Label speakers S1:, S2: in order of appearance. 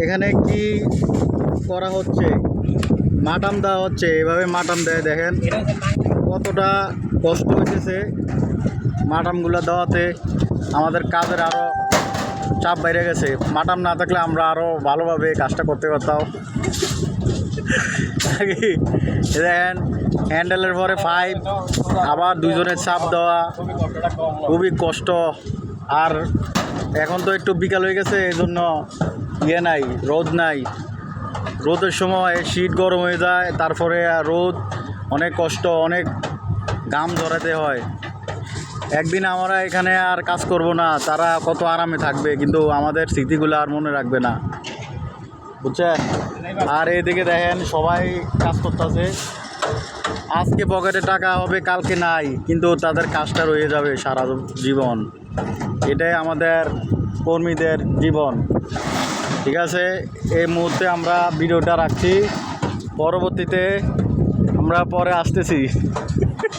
S1: এখানে কি করা হচ্ছে, মাটাম দেওয়া হচ্ছে। এভাবে মাটাম দেয়, দেখেন কতটা কষ্ট হইতেছে মাটামগুলো দেওয়াতে। আমাদের কাজের আরও চাপ বাইরে গেছে। মাটাম না থাকলে আমরা আরও ভালোভাবে কাজটা করতে পারতাম। দেখেন হ্যান্ডেলের পরে পাইপ, আবার দুজনের চাপ দেওয়া, খুবই কষ্ট। আর এখন তো একটু বিকাল হয়ে গেছে, এই জন্য নাই, রোদ নাই। রোদের সময় শীত গরম হয়ে যায়, তারপরে রোদ, অনেক কষ্ট, অনেক ঘাম ঝরাতে হয়। একদিন আমরা এখানে আর কাজ করব না, তারা কত আরামে থাকবে, কিন্তু আমাদের স্মৃতিগুলো আর মনে রাখবে না, বুঝছেন। আর এদিকে দেখেন সবাই কাজ করতেছে। আজকে পকেটে টাকা হবে, কালকে নাই, কিন্তু তাদের কাজটা রয়ে যাবে সারা জীবন। এটাই আমাদের কর্মীদের জীবন। ঠিক আছে, এই মুহূর্তে আমরা ভিডিওটা রাখছি, পরবর্তীতে আমরা পরে আসতেছি।